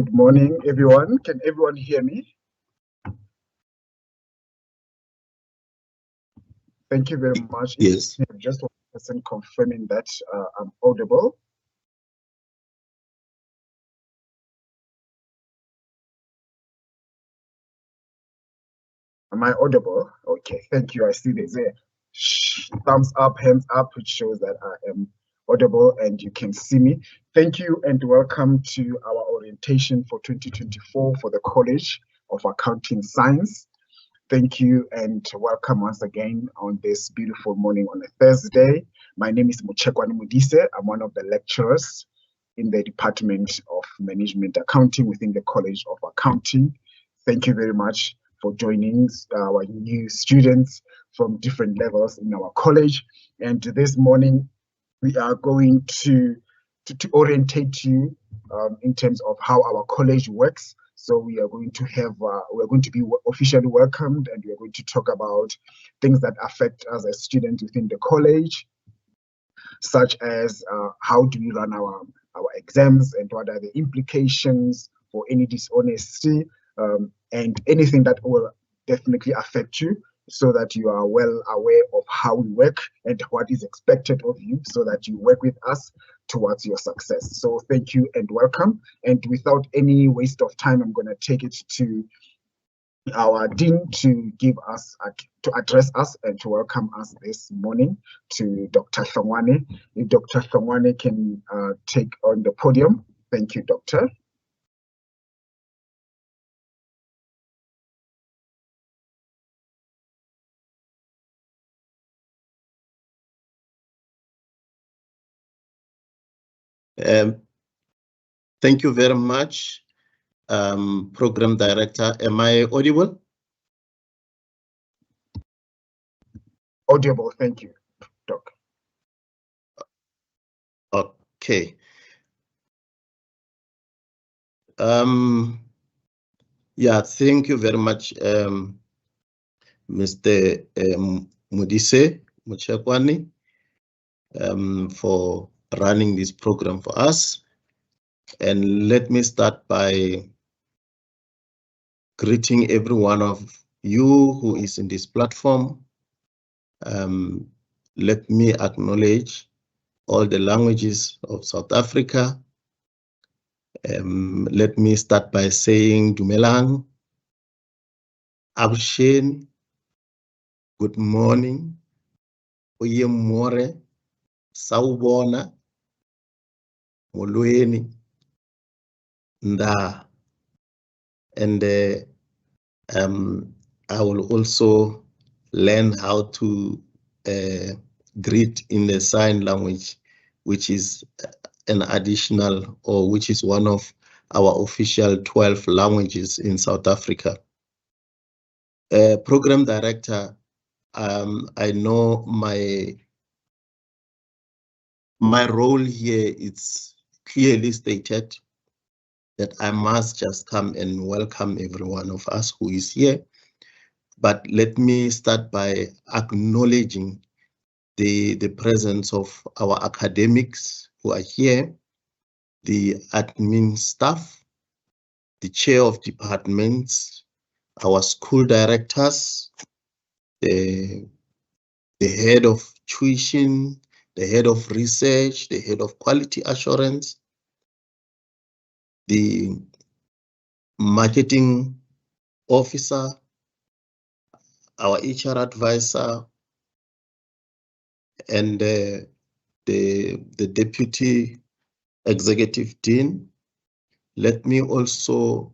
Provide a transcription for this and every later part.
Good morning, everyone. Can everyone hear me? Thank you very much. Yes. Just one person confirming that I'm audible. Am I audible? Okay, thank you. I see there's a thumbs up, hands up, which shows that I am audible and you can see me. Thank you and welcome to our orientation for 2024 for the College of Accounting Science. Thank you and welcome once again on this beautiful morning on a Thursday. My name is Muchekwani Mudise. I'm one of the lecturers in the Department of Management Accounting within the College of Accounting. Thank you very much for joining our new students from different levels in our college. And this morning, we are going to orientate you in terms of how our college works. So we are going to have, we're going to be officially welcomed, and we're going to talk about things that affect us as students within the college, such as how do we run our exams and what are the implications for any dishonesty, and anything that will definitely affect you, so that you are well aware of how we work and what is expected of you, so that you work with us towards your success. So thank you and welcome. And without any waste of time, I'm going to take it to our dean to give us, to address us and to welcome us this morning, to Dr. Hlongwane. If Dr. Hlongwane can take on the podium. Thank you, Doctor. Thank you very much, Program Director. Am I audible? Audible, thank you, Doc. Okay. Yeah, thank you very much, Mr. Mudise Muchekwani, for running this program for us. And let me start by greeting every one of you who is in this platform. Let me acknowledge all the languages of South Africa. Let me start by saying Dumelang, Abshen, good morning, Oyemore, Sawubona, Molweni, Nda. And I will also learn how to greet in the sign language, which is an additional, or which is one of our official 12 languages in South Africa. Program Director, I know my role here is clearly stated, that I must just come and welcome every one of us who is here. But let me start by acknowledging the presence of our academics who are here, the admin staff, the chair of departments, our school directors, the head of tuition, the head of research, the head of quality assurance, the marketing officer, our HR advisor, and the deputy executive dean. Let me also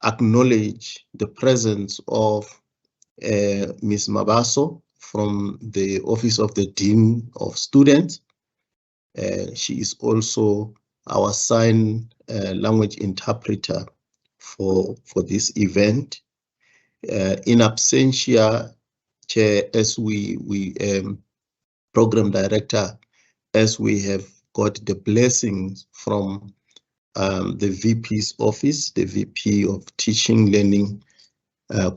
acknowledge the presence of Ms. Mabaso from the Office of the Dean of Students. She is also our sign language interpreter for this event. In absentia, Chair, as we Program Director, as we have got the blessings from the VP's office, the VP of Teaching, Learning,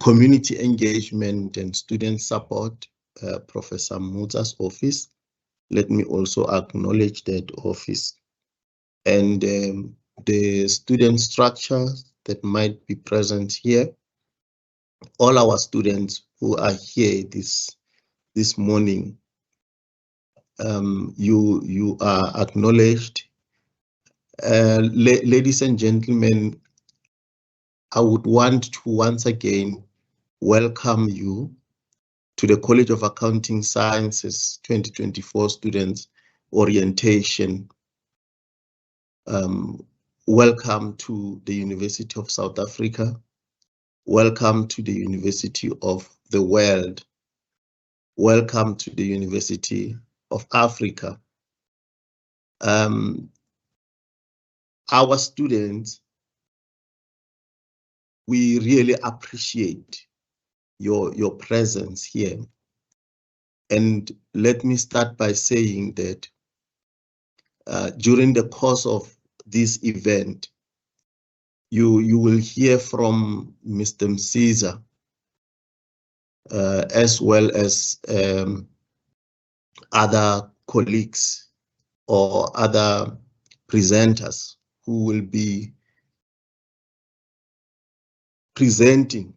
Community Engagement and Student Support, Professor Mutsa's office. Let me also acknowledge that office. And the student structure that might be present here. All our students who are here this morning, you are acknowledged. Ladies and gentlemen, I would want to once again welcome you to the College of Accounting Sciences 2024 Students Orientation. Welcome to the University of South Africa. Welcome to the University of the World. Welcome to the University of Africa. Our students, we really appreciate your presence here. And let me start by saying that during the course of this event, you will hear from Mr. Msiza, as well as other colleagues or other presenters who will be presenting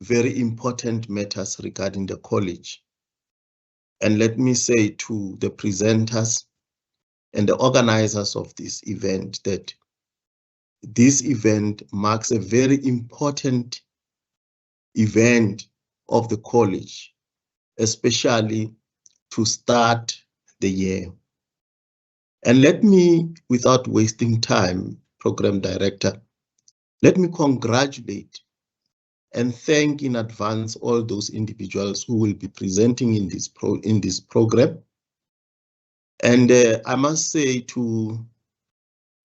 very important matters regarding the college. And let me say to the presenters and the organizers of this event that this event marks a very important event of the college, especially to start the year. And let me, without wasting time, Program Director, let me congratulate and thank in advance all those individuals who will be presenting in this program. And I must say to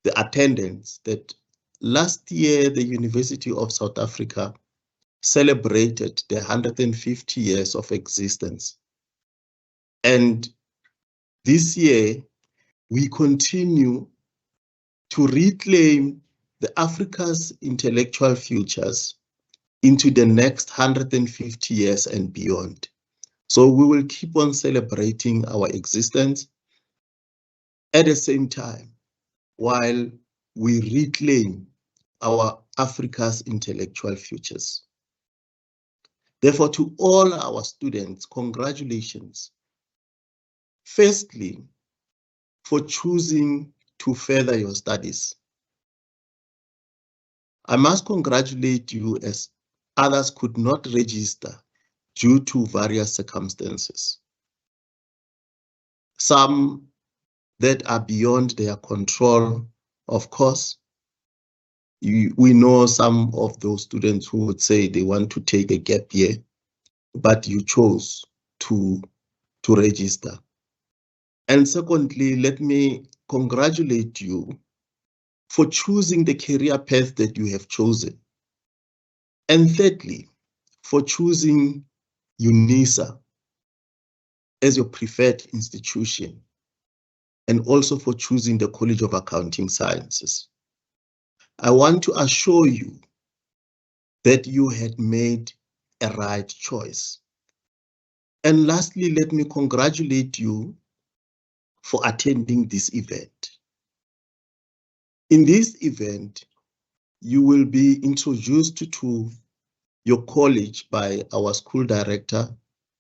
the attendants that last year the University of South Africa celebrated the 150 years of existence. And this year we continue to reclaim the Africa's intellectual futures into the next 150 years and beyond. So we will keep on celebrating our existence at the same time while we reclaim our Africa's intellectual futures. Therefore, to all our students, congratulations. Firstly, for choosing to further your studies. I must congratulate you as others could not register due to various circumstances. Some that are beyond their control, of course. We know some of those students who would say they want to take a gap year, but you chose to register. And secondly, let me congratulate you for choosing the career path that you have chosen. And thirdly, for choosing UNISA as your preferred institution, and also for choosing the College of Accounting Sciences. I want to assure you that you had made a right choice. And lastly, let me congratulate you for attending this event. In this event, you will be introduced to your college by our school director,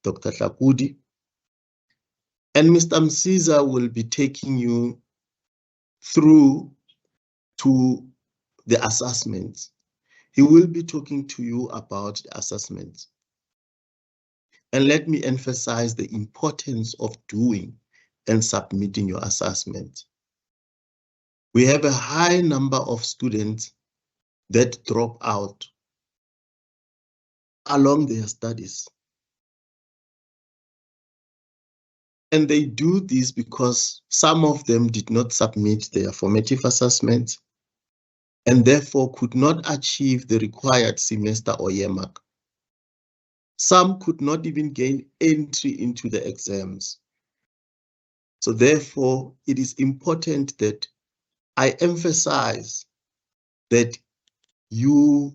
Dr. Hlakudi, and Mr. Msiza will be taking you through to the assessments. He will be talking to you about the assessments. And let me emphasize the importance of doing and submitting your assessment. We have a high number of students that drop out along their studies. And they do this because some of them did not submit their formative assessments and therefore could not achieve the required semester or year mark. Some could not even gain entry into the exams. So therefore, it is important that I emphasize that you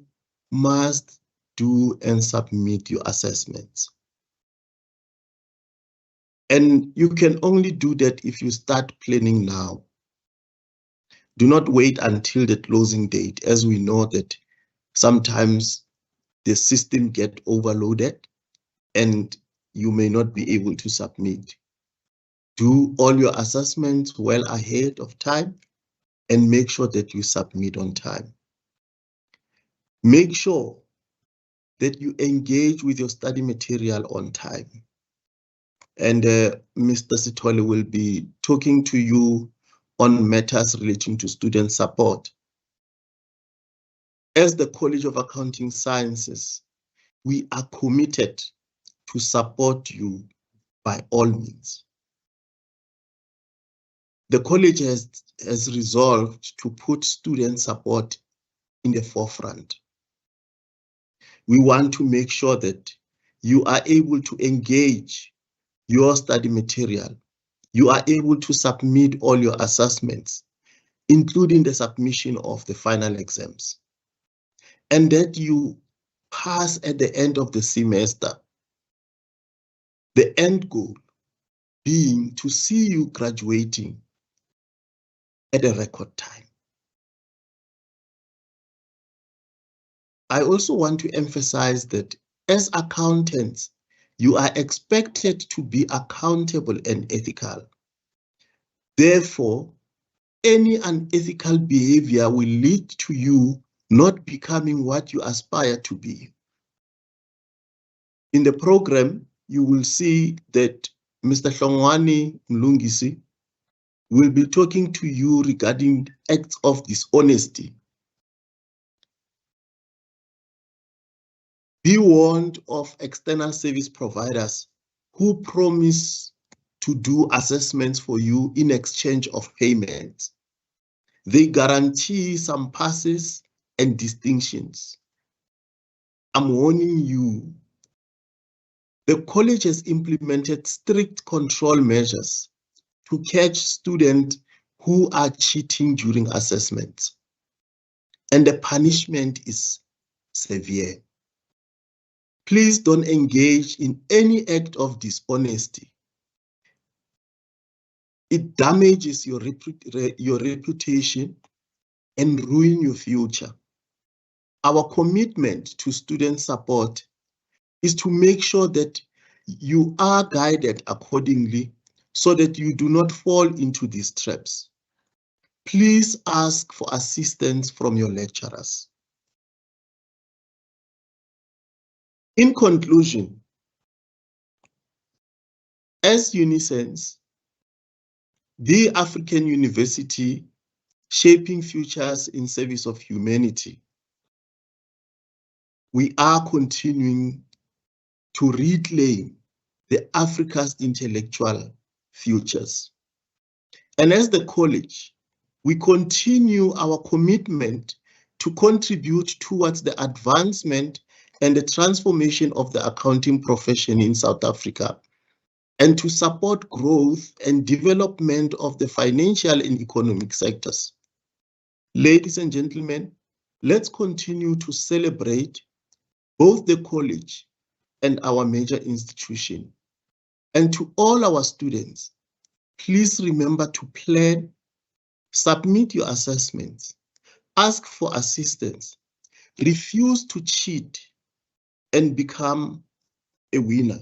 must do and submit your assessments. And you can only do that if you start planning now. Do not wait until the closing date, as we know that sometimes the system get overloaded and you may not be able to submit. Do all your assessments well ahead of time and make sure that you submit on time. Make sure that you engage with your study material on time. And Mr. Sithole will be talking to you on matters relating to student support. As the College of Accounting Sciences, we are committed to support you by all means. The college has resolved to put student support in the forefront. We want to make sure that you are able to engage your study material. You are able to submit all your assessments, including the submission of the final exams, and that you pass at the end of the semester. The end goal being to see you graduating at a record time. I also want to emphasize that as accountants, you are expected to be accountable and ethical. Therefore, any unethical behavior will lead to you not becoming what you aspire to be. In the program, you will see that Mr. Hlongwane Mlungisi will be talking to you regarding acts of dishonesty. Be warned of external service providers who promise to do assessments for you in exchange of payments. They guarantee some passes and distinctions. I'm warning you, the college has implemented strict control measures to catch students who are cheating during assessments, and the punishment is severe. Please don't engage in any act of dishonesty. It damages your reputation and ruins your future. Our commitment to student support is to make sure that you are guided accordingly so that you do not fall into these traps. Please ask for assistance from your lecturers. In conclusion, as Unisense, the African University shaping futures in service of humanity, we are continuing to reclaim the Africa's intellectual futures. And as the college, we continue our commitment to contribute towards the advancement and the transformation of the accounting profession in South Africa, and to support growth and development of the financial and economic sectors. Ladies and gentlemen, let's continue to celebrate both the college and our major institution. And to all our students, please remember to plan, submit your assessments, ask for assistance, refuse to cheat, and become a winner.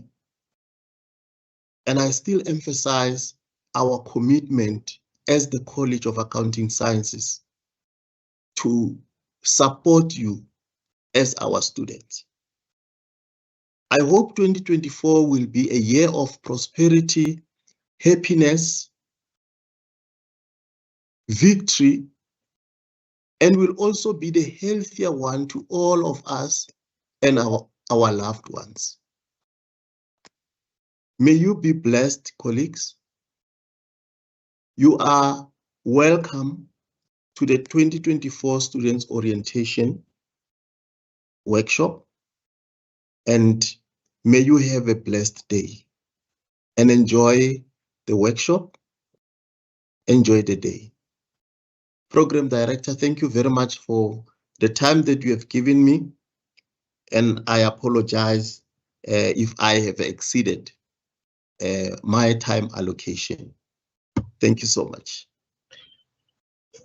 And I still emphasize our commitment as the College of Accounting Sciences to support you as our students. I hope 2024 will be a year of prosperity, happiness, victory, and will also be the healthier one to all of us and our loved ones. May you be blessed, colleagues. You are welcome to the 2024 Students Orientation Workshop, and may you have a blessed day and enjoy the workshop, enjoy the day. Program Director, thank you very much for the time that you have given me, and I apologize if I have exceeded my time allocation. Thank you so much.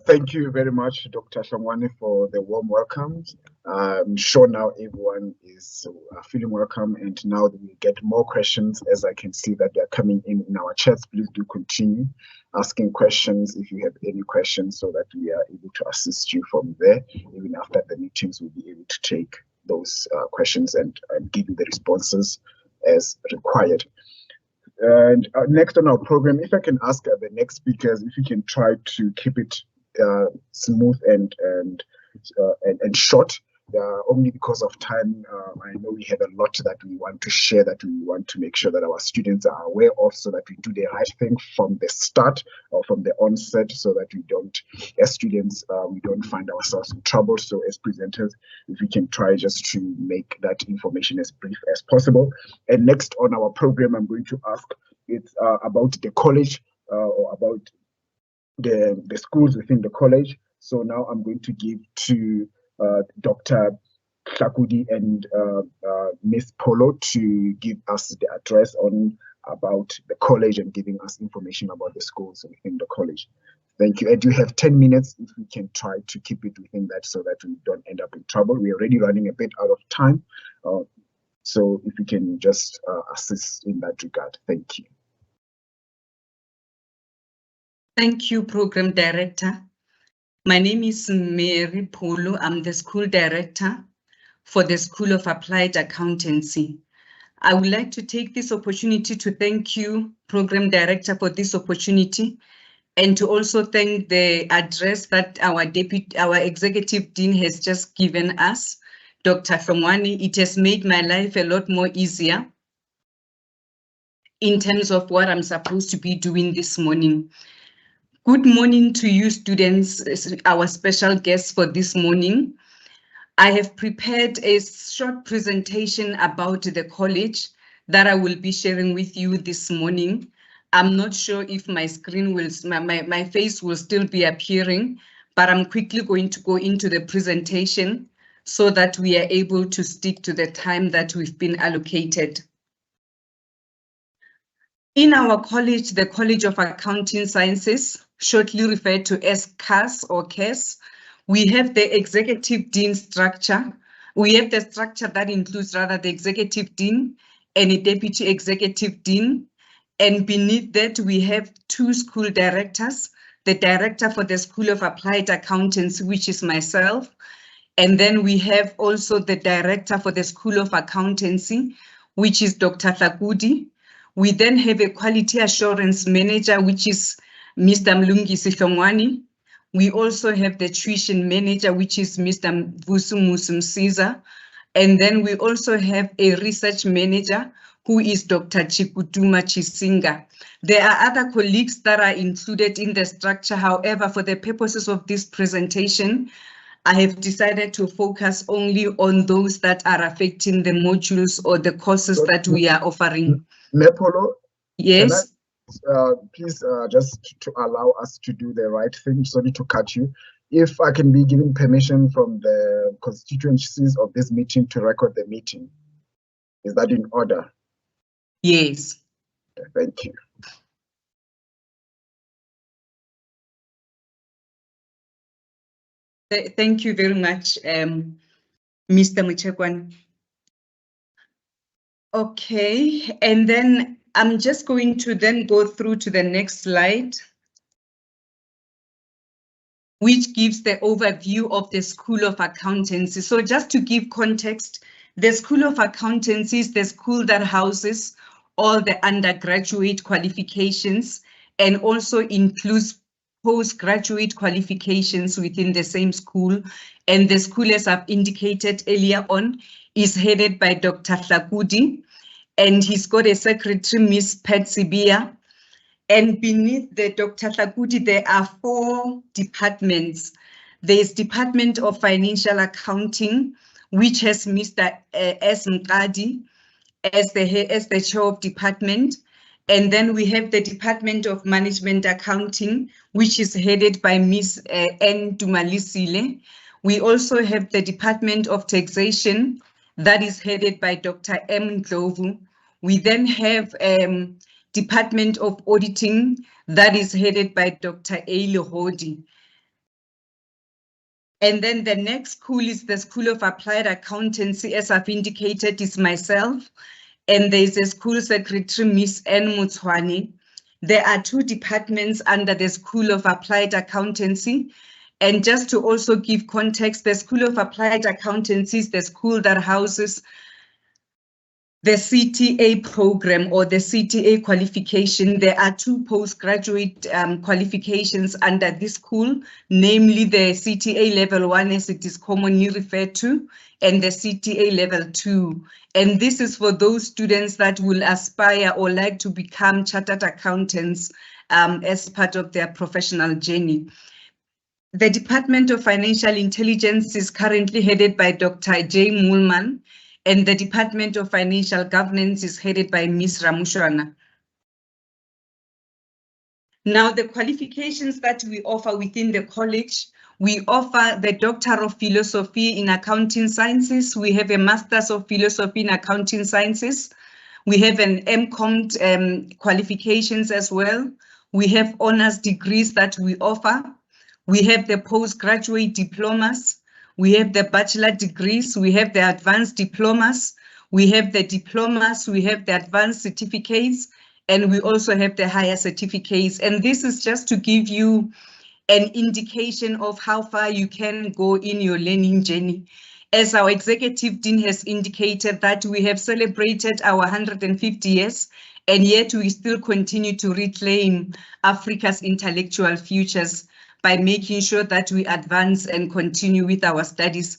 Thank you very much, Dr. Shamwani, for the warm welcome. I'm sure now everyone is feeling welcome, and now we get more questions as I can see that they're coming in our chats. Please do continue asking questions if you have any questions so that we are able to assist you from there. Even after the meetings, we'll be able to take those questions and give you the responses as required. And next on our program, if I can ask the next speakers, if you can try to keep it smooth and short, only because of time. I know we have a lot that we want to share, that we want to make sure that our students are aware of, so that we do the right thing from the start or from the onset, so that we don't, as students, we don't find ourselves in trouble. So as presenters, if we can try just to make that information as brief as possible. And next on our program, I'm going to ask, it's about the college or about the schools within the college. So now I'm going to give to Dr. Hlakudi and Ms. Polo to give us the address on about the college and giving us information about the schools within the college. Thank you. And you have 10 minutes if we can try to keep it within that so that we don't end up in trouble. We're already running a bit out of time. So if we can just assist in that regard. Thank you. Thank you, Program Director. My name is Mary Polo. I'm the School Director for the School of Applied Accountancy. I would like to take this opportunity to thank you, Program Director, for this opportunity, and to also thank the address that our Executive Dean has just given us, Dr. Shamwani. It has made my life a lot more easier in terms of what I'm supposed to be doing this morning. Good morning to you students, our special guests for this morning. I have prepared a short presentation about the college that I will be sharing with you this morning. I'm not sure if my screen will, my face will still be appearing, but I'm quickly going to go into the presentation so that we are able to stick to the time that we've been allocated. In our college, the College of Accounting Sciences, shortly referred to as CAS or CAS, we have the Executive Dean structure. We have the structure that includes rather the Executive Dean and a Deputy Executive Dean. And beneath that, we have two school directors, the director for the School of Applied Accountancy, which is myself. And then we have also the director for the School of Accountancy, which is Dr. Hlakudi. We then have a quality assurance manager, which is Mr. Mlungisi Hlongwani. We also have the tuition manager, which is Mr. Vusumusu Msiza. And then we also have a research manager, who is Dr. Chikutuma Chisinga. There are other colleagues that are included in the structure. However, for the purposes of this presentation, I have decided to focus only on those that are affecting the modules or the courses that we are offering. Mepolo, yes. Please just to allow us to do the right thing, sorry to cut you. If I can be given permission from the constituencies of this meeting to record the meeting, is that in order? Yes. Thank you. Thank you very much, Mr. Muchekwan. Okay, and then I'm just going to then go through to the next slide, which gives the overview of the School of Accountancy. So just to give context, the School of Accountancy is the school that houses all the undergraduate qualifications and also includes postgraduate qualifications within the same school. And the school, as I've indicated earlier on, is headed by Dr. Hlakudi, and he's got a secretary, Ms. Patsy Bia. And beneath the Dr. Hlakudi, there are 4 departments. There's Department of Financial Accounting, which has Mr. S. Mqadi as the chair of department. And then we have the Department of Management Accounting, which is headed by Ms. N. Dumalisile. We also have the Department of Taxation, that is headed by Dr. M. Ndlovu. We then have Department of Auditing, that is headed by Dr. A. Lohodi. And then the next school is the School of Applied Accountancy, as I've indicated, is myself. And there's a school secretary, Miss Anne Mutswani. There are 2 departments under the School of Applied Accountancy. And just to also give context, the School of Applied Accountancy is the school that houses the CTA program or the CTA qualification. There are 2 postgraduate qualifications under this school, namely the CTA level 1, as it is commonly referred to, and the CTA level 2. And this is for those students that will aspire or like to become chartered accountants as part of their professional journey. The Department of Financial Intelligence is currently headed by Dr. Jay Moolman, and the Department of Financial Governance is headed by Ms. Ramushwana. Now, the qualifications that we offer within the college, we offer the Doctor of Philosophy in Accounting Sciences. We have a Master's of Philosophy in Accounting Sciences. We have an MCOM qualifications as well. We have honors degrees that we offer. We have the postgraduate diplomas. We have the bachelor degrees. We have the advanced diplomas. We have the diplomas. We have the advanced certificates. And we also have the higher certificates. And this is just to give you an indication of how far you can go in your learning journey. As our executive dean has indicated that we have celebrated our 150 years, and yet we still continue to reclaim Africa's intellectual futures by making sure that we advance and continue with our studies.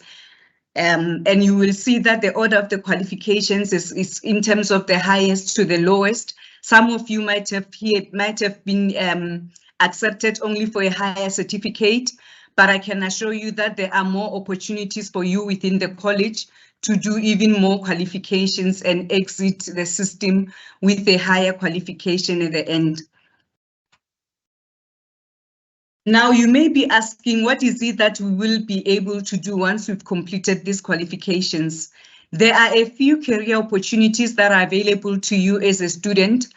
And you will see that the order of the qualifications is in terms of the highest to the lowest. Some of you might have been accepted only for a higher certificate, but I can assure you that there are more opportunities for you within the college to do even more qualifications and exit the system with a higher qualification at the end. Now, you may be asking, what is it that we will be able to do once we've completed these qualifications? There are a few career opportunities that are available to you as a student,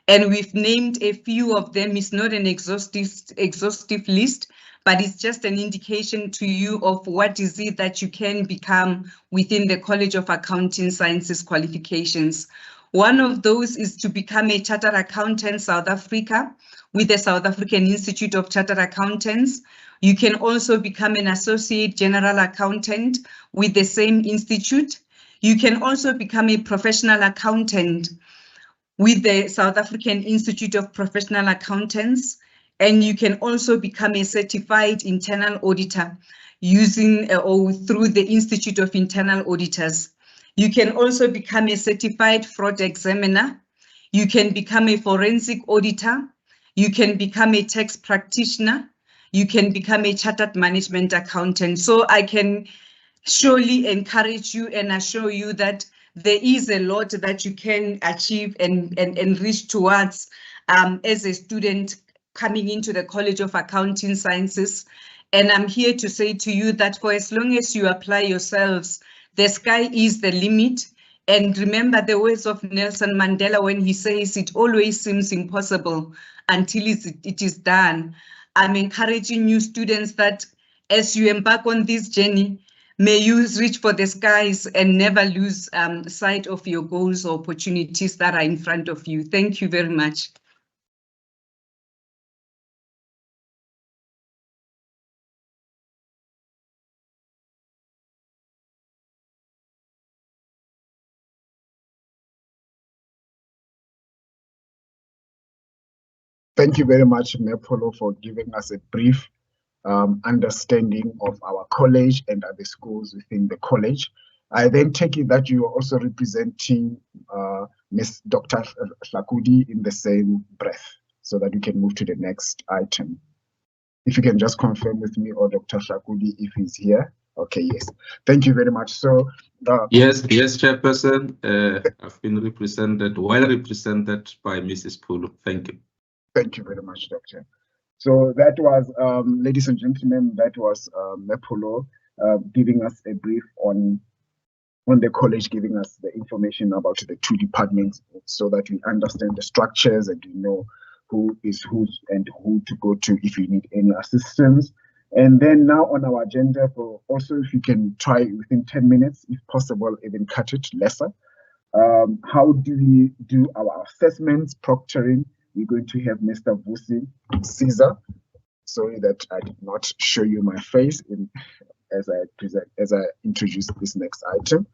and we've named a few of them. It's not an exhaustive list, but it's just an indication to you of what is it that you can become within the College of Accounting Sciences qualifications. One of those is to become a Chartered Accountant South Africa with the South African Institute of Chartered Accountants. You can also become an Associate General Accountant with the same institute. You can also become a Professional Accountant with the South African Institute of Professional Accountants. And you can also become a Certified Internal Auditor using or through the Institute of Internal Auditors. You can also become a Certified Fraud Examiner. You can become a Forensic Auditor. You can become a tax practitioner. You can become a chartered management accountant. So I can surely encourage you and assure you that there is a lot that you can achieve and reach towards as a student coming into the College of Accounting Sciences. And I'm here to say to you that for as long as you apply yourselves, the sky is the limit. And remember the words of Nelson Mandela when he says it always seems impossible until it is done. I'm encouraging you students that as you embark on this journey, may you reach for the skies and never lose sight of your goals or opportunities that are in front of you. Thank you very much. Thank you very much, Mepolo, for giving us a brief understanding of our college and other schools within the college. I then take it that you are also representing Ms. Dr. Hlakudi in the same breath, so that we can move to the next item. If you can just confirm with me, or Dr. Hlakudi, if he's here. Okay, yes. Thank you very much. So, yes, Chairperson. I've been well represented by Mrs. Pulu. Thank you. Thank you very much, Doctor. So that was, ladies and gentlemen, that was Mepolo giving us a brief on the college, giving us the information about the 2 departments so that we understand the structures and we know who is who and who to go to if you need any assistance. And then now on our agenda for also, if you can try within 10 minutes, if possible, even cut it lesser. How do we do our assessments, proctoring? We're going to have Mr. Vusi Caesar. Sorry that I did not show you my face as I introduce this next item.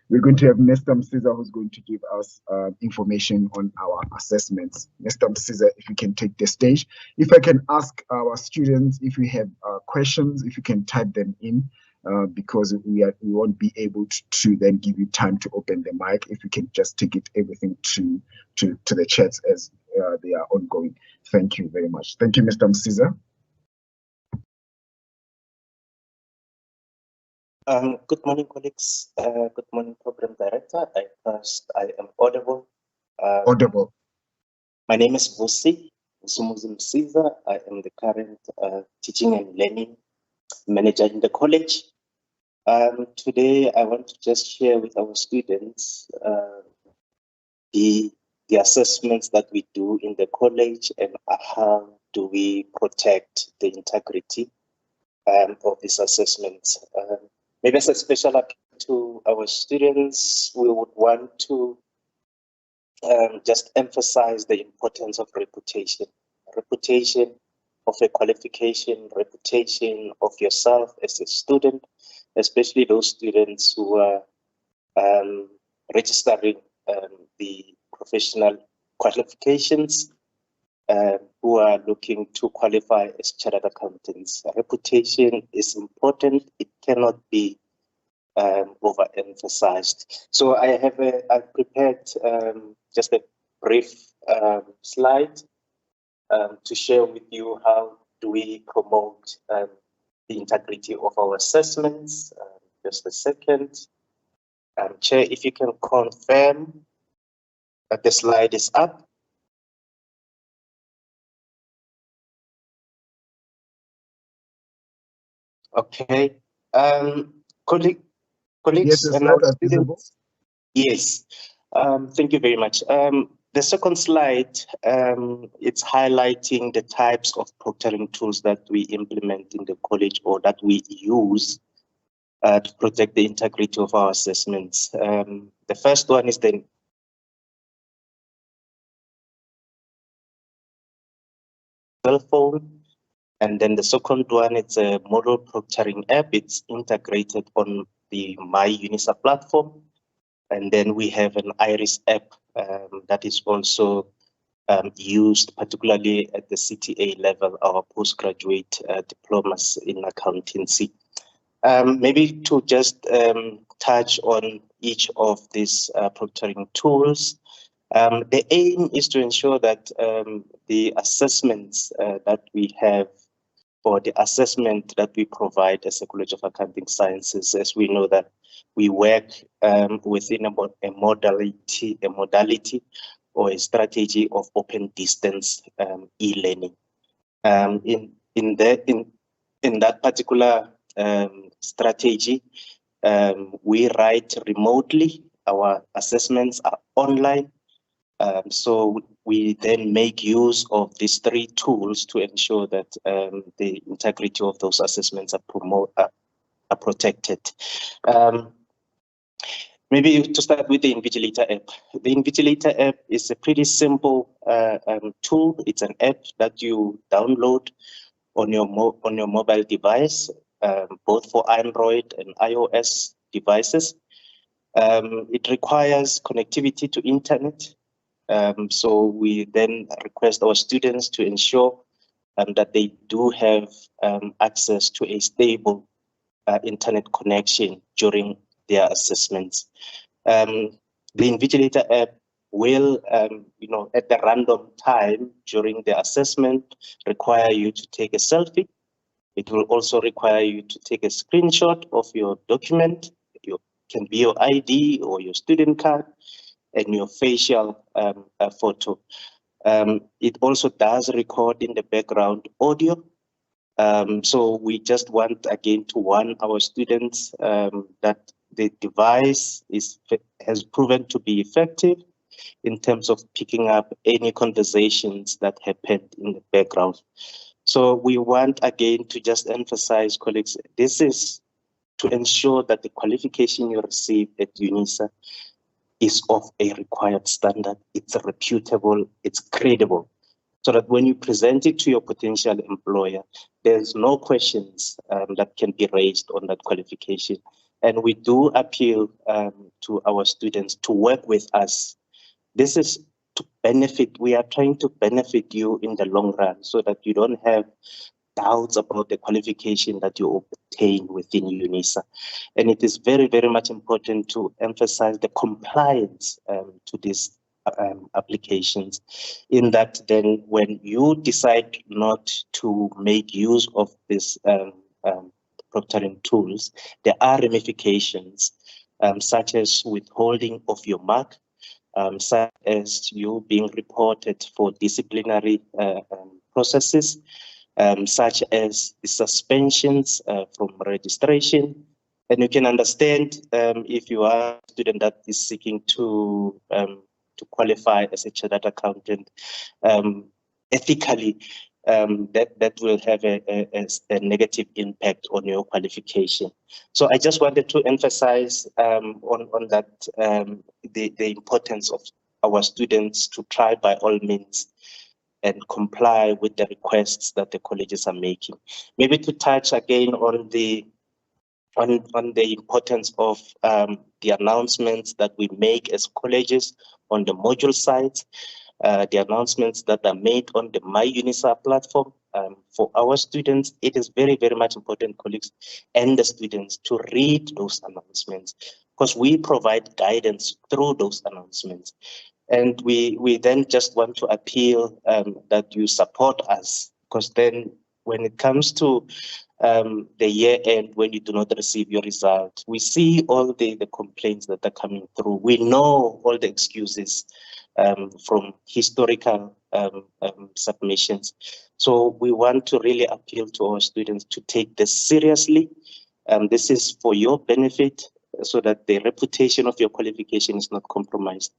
We're going to have Mr. Msiza, who's going to give us information on our assessments. Mr. Msiza, if you can take the stage. If I can ask our students, if you have questions, if you can type them in, because we won't be able to then give you time to open the mic. If you can just take everything to the chats as they are ongoing. Thank you very much. Thank you, Mr. Msiza. Good morning, colleagues. Good morning, Program Director. I am audible. Audible. My name is Vusi Msiza. I am the current Teaching and Learning Manager in the college. Today, I want to just share with our students the assessments that we do in the college and how do we protect the integrity of these assessments. Maybe as a special appeal to our students, we would want to just emphasize the importance of reputation. Reputation of a qualification, reputation of yourself as a student, especially those students who are registering the professional qualifications, who are looking to qualify as chartered accountants. Reputation is important. It cannot be overemphasized. So I prepared just a brief slide to share with you how do we promote the integrity of our assessments. Just a second. Chair, if you can confirm that the slide is up. Okay. Colleagues yes, and our students. Yes. Thank you very much. The second slide, it's highlighting the types of proctoring tools that we implement in the college or that we use to protect the integrity of our assessments. The first one is the cell phone. And then the second one, it's a model proctoring app. It's integrated on the MyUNISA platform. And then we have an IRIS app that is also used particularly at the CTA level, our postgraduate diplomas in accountancy. Maybe to just touch on each of these proctoring tools. The aim is to ensure that the assessments that we have, or the assessment that we provide as a College of Accounting Sciences, as we know that we work within a modality or a strategy of open distance e-learning. In that particular strategy, we write remotely. Our assessments are online. So we then make use of these three tools to ensure that the integrity of those assessments are protected. Maybe to start with the Invigilator app. The Invigilator app is a pretty simple tool. It's an app that you download on your mobile device, both for Android and iOS devices. It requires connectivity to internet. So we then request our students to ensure that they do have access to a stable internet connection during their assessments. The Invigilator app will, at the random time during the assessment, require you to take a selfie. It will also require you to take a screenshot of your document. It can be your ID or your student card, and your facial photo. It also does record in the background audio. So we just want, again, to warn our students that the device has proven to be effective in terms of picking up any conversations that happened in the background. So we want again to just emphasize, colleagues, this is to ensure that the qualification you receive at UNISA is of a required standard, it's reputable, it's credible, so that when you present it to your potential employer, there's no questions that can be raised on that qualification. And we do appeal to our students to work with us. This is to benefit, we are trying to benefit you in the long run so that you don't have doubts about the qualification that you obtain within UNISA. And it is very, very much important to emphasize the compliance to these applications, in that then when you decide not to make use of this proctoring tools, there are ramifications such as withholding of your mark, such as you being reported for disciplinary processes, such as the suspensions from registration. And you can understand if you are a student that is seeking to qualify as a chartered accountant, ethically, that will have a negative impact on your qualification. So I just wanted to emphasize on that, the importance of our students to try by all means and comply with the requests that the colleges are making. Maybe to touch again on the importance of the announcements that we make as colleges on the module sites, the announcements that are made on the MyUNISA platform. For our students, it is very, very much important, colleagues and the students, to read those announcements, because we provide guidance through those announcements. And we then just want to appeal that you support us, because then when it comes to the year end, when you do not receive your result, we see all the complaints that are coming through. We know all the excuses from historical submissions. So we want to really appeal to our students to take this seriously. This is for your benefit, so that the reputation of your qualification is not compromised.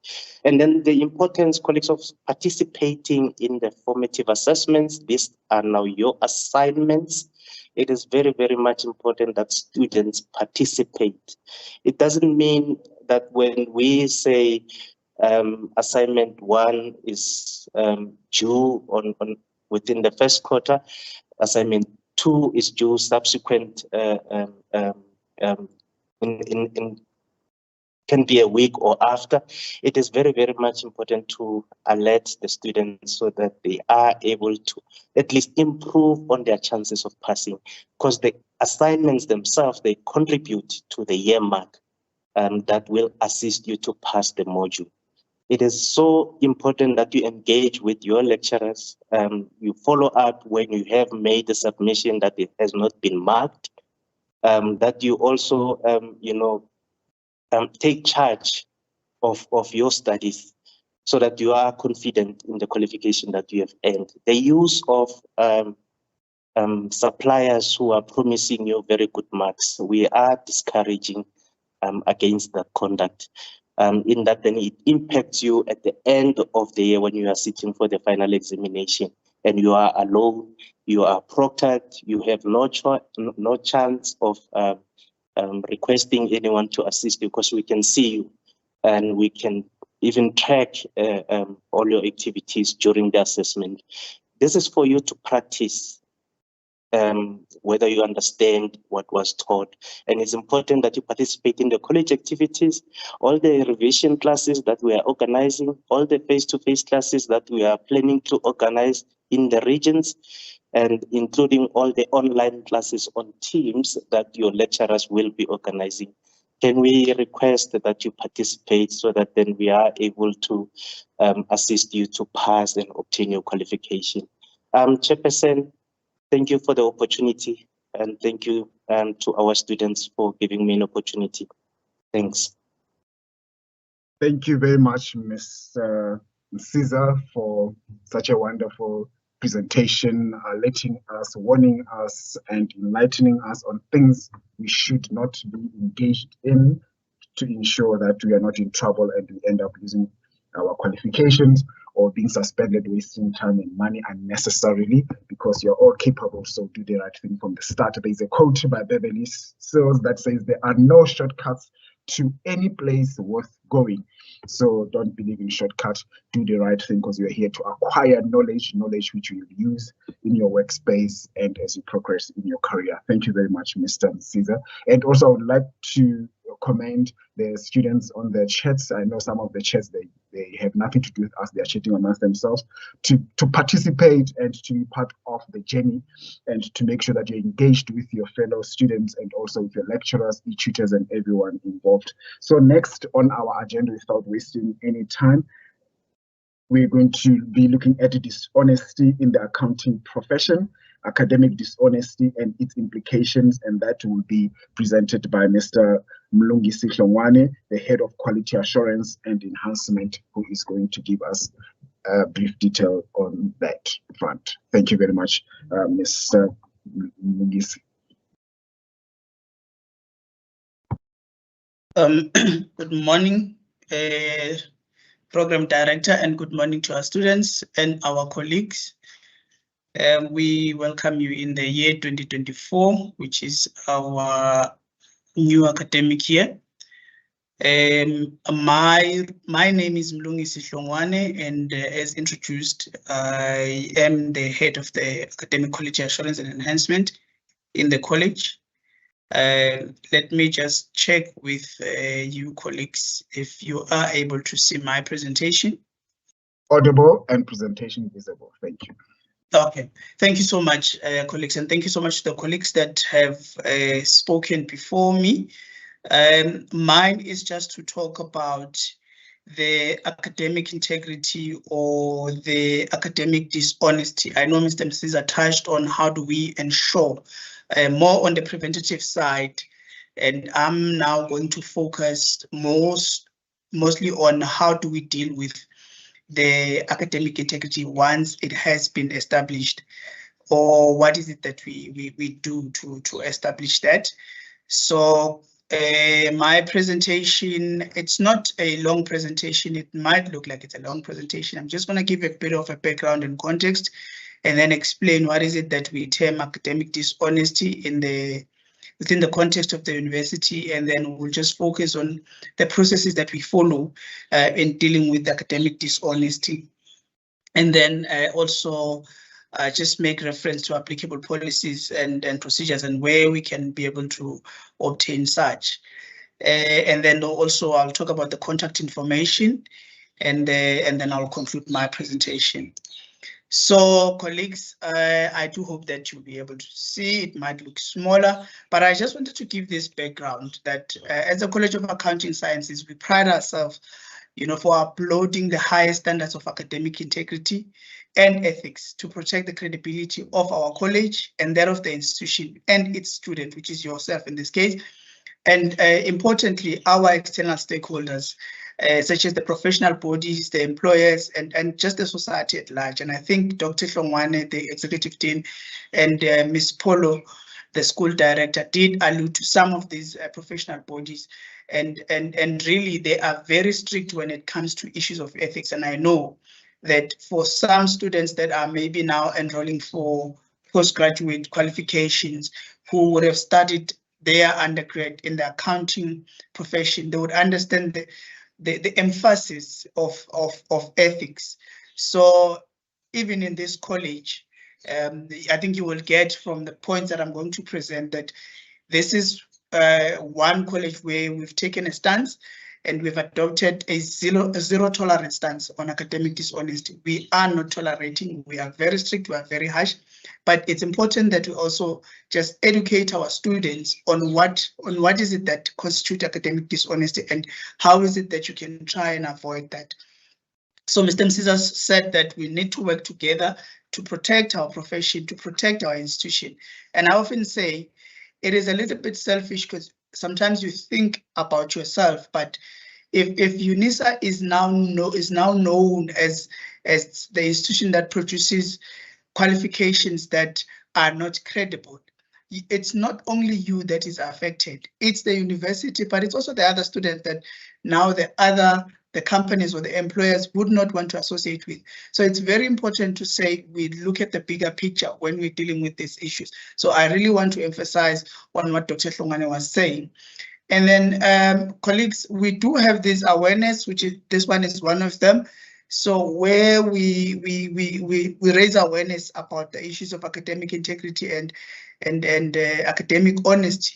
And then the importance, colleagues, of participating in the formative assessments. These are now your assignments. It is very, very much important that students participate. It doesn't mean that when we say assignment 1 is due within the first quarter, assignment 2 is due subsequent can be a week or after. It is very, very much important to alert the students so that they are able to at least improve on their chances of passing, because the assignments themselves, they contribute to the year mark that will assist you to pass the module. It is so important that you engage with your lecturers. You follow up when you have made the submission that it has not been marked. That you also, take charge of your studies, so that you are confident in the qualification that you have earned. The use of suppliers who are promising you very good marks, we are discouraging against that conduct. In that then it impacts you at the end of the year when you are sitting for the final examination and you are alone, you are proctored, you have no chance of requesting anyone to assist you, because we can see you and we can even track all your activities during the assessment. This is for you to practice whether you understand what was taught. And it's important that you participate in the college activities, all the revision classes that we are organizing, all the face-to-face classes that we are planning to organize in the regions, and including all the online classes on Teams that your lecturers will be organizing. Can we request that you participate so that then we are able to assist you to pass and obtain your qualification? Chairperson, thank you for the opportunity, and thank you to our students for giving me an opportunity. Thanks. Thank you very much, Ms. Caesar, for such a wonderful presentation, letting us, warning us, and enlightening us on things we should not be engaged in to ensure that we are not in trouble and we end up losing our qualifications or being suspended, wasting time and money unnecessarily, because you're all capable. So do the right thing from the start. There's a quote by Beverly Sills that says there are no shortcuts to any place worth going. So don't believe in shortcuts. Do the right thing, because you're here to acquire knowledge which you will use in your workspace and as you progress in your career. Thank you very much, Mr. Caesar. And also, I would like to commend the students on the chats. I know some of the chats, they have nothing to do with us. They are chatting amongst themselves to participate and to be part of the journey, and to make sure that you're engaged with your fellow students and also with your lecturers, e-tutors, and everyone involved. So next on our agenda, without wasting any time, we're going to be looking at dishonesty in the accounting profession, academic dishonesty and its implications, and that will be presented by Mr. Mlungisi Hlongwane, the Head of Quality Assurance and Enhancement, who is going to give us a brief detail on that front. Thank you very much, Mr. Mlungisi. Good morning, Program Director, and good morning to our students and our colleagues. We welcome you in the year 2024, which is our new academic year. My name is Mlungisi Hlongwane, and as introduced, I am the head of the Academic Quality Assurance and Enhancement in the college. Let me just check with you colleagues if you are able to see my presentation. Audible and presentation visible. Thank you. Okay, thank you so much, colleagues, and thank you so much to the colleagues that have spoken before me. Mine is just to talk about the academic integrity or the academic dishonesty. I know Mr. Msiza touched on how do we ensure more on the preventative side, and I'm now going to focus mostly on how do we deal with the academic integrity once it has been established, or what is it that we do to establish that. So my presentation, it's not a long presentation. It might look like it's a long presentation. I'm just going to give a bit of a background and context, and then explain what is it that we term academic dishonesty within the context of the university, and then we'll just focus on the processes that we follow in dealing with academic dishonesty. And then also just make reference to applicable policies and procedures and where we can be able to obtain such. And then also I'll talk about the contact information, and then I'll conclude my presentation. So colleagues, I do hope that you'll be able to see. It might look smaller, but I just wanted to give this background that as a College of Accounting Sciences, we pride ourselves, for uploading the highest standards of academic integrity and ethics to protect the credibility of our college and that of the institution and its student, which is yourself in this case. And importantly, our external stakeholders, such as the professional bodies, the employers, and just the society at large. And I think Dr. Hlongwane, the executive dean, and Ms. Polo, the school director, did allude to some of these professional bodies. And really, they are very strict when it comes to issues of ethics. And I know that for some students that are maybe now enrolling for postgraduate qualifications, who would have studied their undergrad in the accounting profession, they would understand the emphasis of ethics. So even in this college, I think you will get from the points that I'm going to present that this is one college where we've taken a stance and we've adopted a zero tolerance stance on academic dishonesty. We are not tolerating, we are very strict, we are very harsh, but it's important that we also just educate our students on what is it that constitutes academic dishonesty and how is it that you can try and avoid that. So Mr. Msiza said that we need to work together to protect our profession, to protect our institution. And I often say it is a little bit selfish because sometimes you think about yourself, but if UNISA is now known as the institution that produces qualifications that are not credible, it's not only you that is affected, it's the university, but it's also the other students that now the other the companies or the employers would not want to associate with. So it's very important to say we look at the bigger picture when we're dealing with these issues. So I really want to emphasize on what Dr. Hlongwane was saying. And then colleagues, we do have this awareness, which is, this one is one of them. So where we raise awareness about the issues of academic integrity and academic honesty.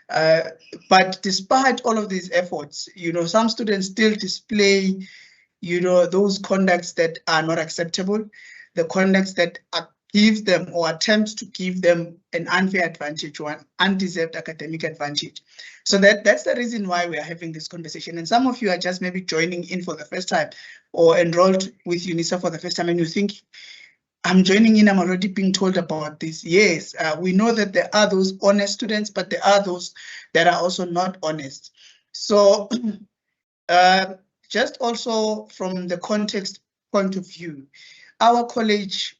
But despite all of these efforts, you know, some students still display, you know, those conducts that are not acceptable, the conducts that give them or attempt to give them an unfair advantage or an undeserved academic advantage. So that's the reason why we are having this conversation. And some of you are just maybe joining in for the first time or enrolled with UNISA for the first time, and you think, I'm joining in, I'm already being told about this. Yes, we know that there are those honest students, but there are those that are also not honest. So just also from the context point of view, our college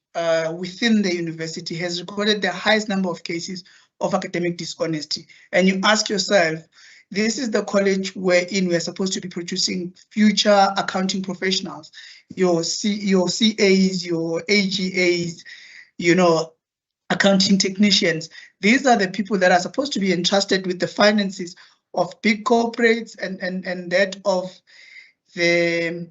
within the university has recorded the highest number of cases of academic dishonesty. And you ask yourself, this is the college wherein we're supposed to be producing future accounting professionals, your CAs, your AGAs, you know, accounting technicians. These are the people that are supposed to be entrusted with the finances of big corporates and that of the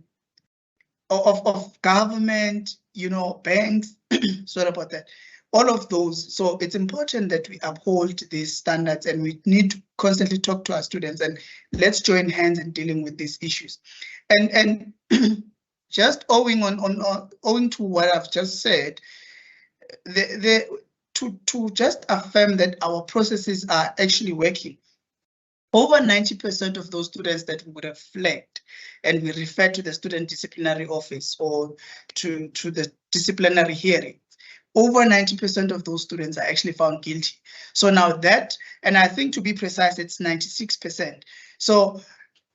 of government, you know, banks. Sorry about that. All of those. So it's important that we uphold these standards, and we need to constantly talk to our students, and let's join hands in dealing with these issues. And just owing to what I've just said, to just affirm that our processes are actually working. Over 90% of those students that we would have flagged, and we refer to the student disciplinary office or to the disciplinary hearing, over 90% of those students are actually found guilty. So now that, and I think to be precise, it's 96%. So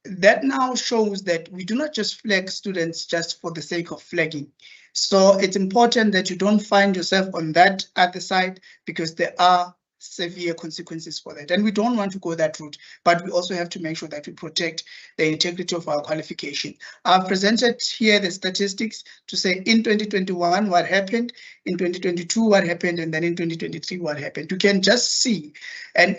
that now shows that we do not just flag students just for the sake of flagging. So it's important that you don't find yourself on that other side, because there are severe consequences for that. And we don't want to go that route, but we also have to make sure that we protect the integrity of our qualification. I've presented here the statistics to say in 2021 what happened, in 2022 what happened, and then in 2023 what happened. You can just see, and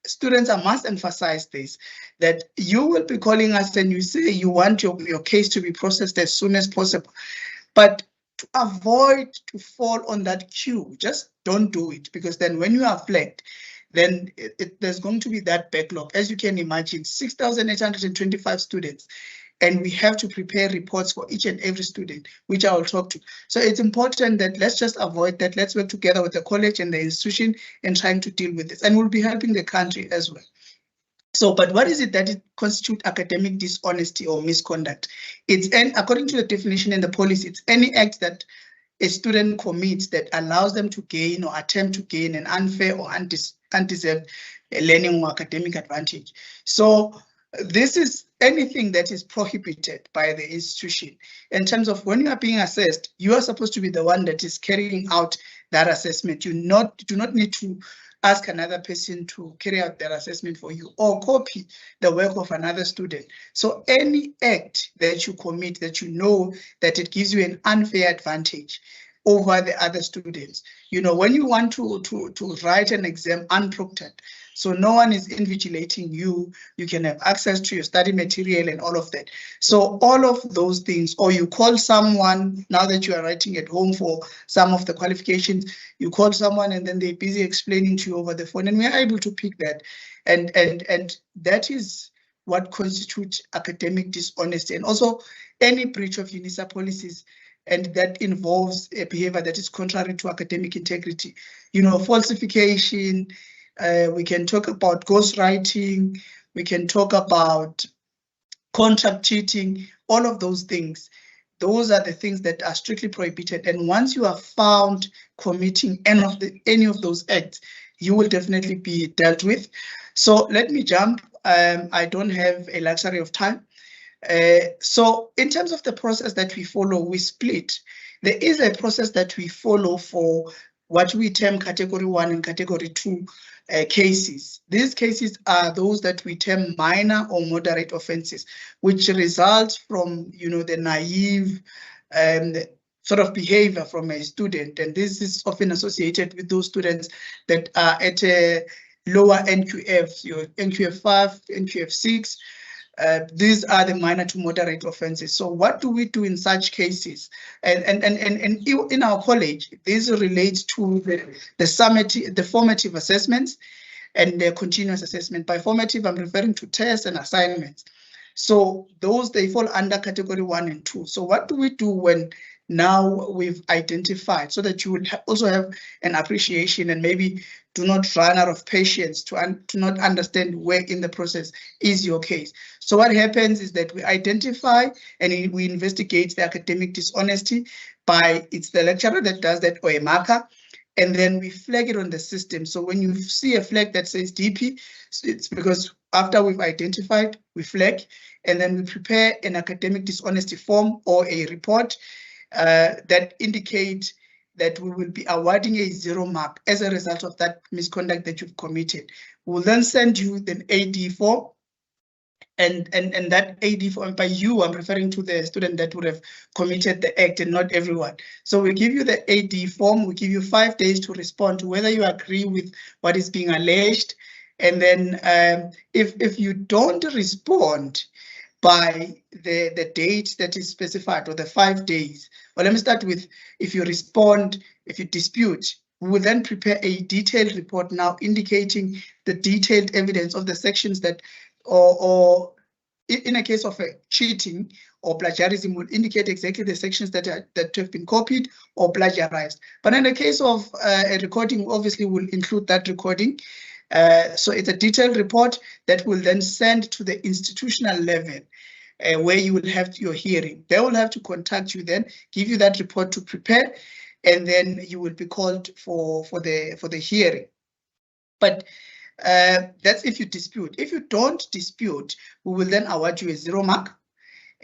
students, I must emphasize this, that you will be calling us and you say you want your case to be processed as soon as possible. But to avoid to fall on that queue, just don't do it, because then when you are flagged, then there's going to be that backlog. As you can imagine, 6,825 students, and we have to prepare reports for each and every student, which I will talk to. So it's important that let's just avoid that. Let's work together with the college and the institution in trying to deal with this, and we'll be helping the country as well. So, but what is it that it constitutes academic dishonesty or misconduct? It's according to the definition in the policy, it's any act that a student commits that allows them to gain or attempt to gain an unfair or undeserved learning or academic advantage. So this is anything that is prohibited by the institution. In terms of when you are being assessed, you are supposed to be the one that is carrying out that assessment. You do not need to ask another person to carry out their assessment for you or copy the work of another student. So any act that you commit that you know that it gives you an unfair advantage over the other students. You know, when you want to write an exam unproctored, so no one is invigilating you, you can have access to your study material and all of that. So all of those things, or you call someone, now that you are writing at home for some of the qualifications, you call someone and then they're busy explaining to you over the phone, and we are able to pick that. And that is what constitutes academic dishonesty, and also any breach of UNISA policies, and that involves a behavior that is contrary to academic integrity. You know, falsification, we can talk about ghostwriting, we can talk about contract cheating, all of those things. Those are the things that are strictly prohibited. And once you are found committing any of those acts, you will definitely be dealt with. So let me jump. I don't have a luxury of time. So in terms of the process that we follow, we split. There is a process that we follow for what we term category 1 and category 2 cases. These cases are those that we term minor or moderate offenses, which result from, the naive sort of behavior from a student. And this is often associated with those students that are at a lower NQF, your NQF 5, NQF 6. These are the minor to moderate offenses. So what do we do in such cases? And in our college, this relates to the formative assessments and the continuous assessment. By formative, I'm referring to tests and assignments. So those, they fall under category 1 and 2. So what do we do when now we've identified, so that you will also have an appreciation and maybe do not run out of patience to not understand where in the process is your case. So what happens is that we identify and we investigate the academic dishonesty by, it's the lecturer that does that, or a marker, and then we flag it on the system. So when you see a flag that says DP, it's because after we've identified, we flag, and then we prepare an academic dishonesty form or a report that indicate that we will be awarding a 0 mark as a result of that misconduct that you've committed. We'll then send you the AD form, and that AD form, by you, I'm referring to the student that would have committed the act and not everyone. So we give you the AD form, we give you 5 days to respond to whether you agree with what is being alleged. And then if you don't respond by the date that is specified, or the 5 days. Well, let me start with, if you respond, if you dispute, we will then prepare a detailed report now indicating the detailed evidence of the sections that, or in a case of a cheating or plagiarism, will indicate exactly the sections that have been copied or plagiarized. But in the case of a recording, obviously will include that recording. So it's a detailed report that will then send to the institutional level where you will have your hearing. They will have to contact you then, give you that report to prepare, and then you will be called for the hearing. But that's if you dispute. If you don't dispute, we will then award you a 0 mark.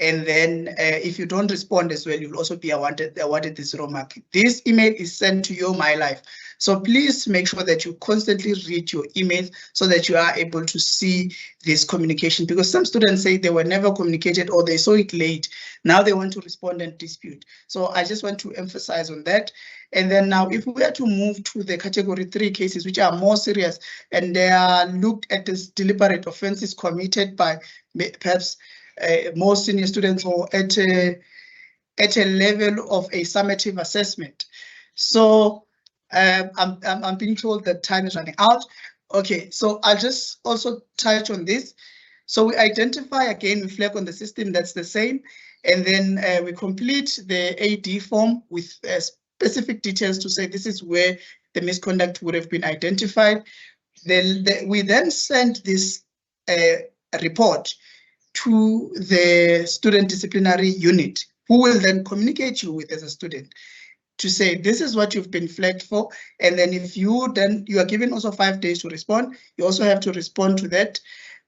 And then if you don't respond as well, you'll also be awarded the 0 mark. This email is sent to your MyLife. So please make sure that you constantly read your emails so that you are able to see this communication, because some students say they were never communicated or they saw it late. Now they want to respond and dispute. So I just want to emphasize on that. And then now, if we were to move to the category 3 cases, which are more serious, and they are looked at as deliberate offenses committed by perhaps more senior students or at a level of a summative assessment. So I'm being told that time is running out. Okay, so I'll just also touch on this. So we identify, again, we flag on the system, that's the same. And then we complete the AD form with specific details to say this is where the misconduct would have been identified. Then we then send this report to the student disciplinary unit, who will then communicate you with as a student to say, this is what you've been flagged for. And then if you are given also 5 days to respond, you also have to respond to that.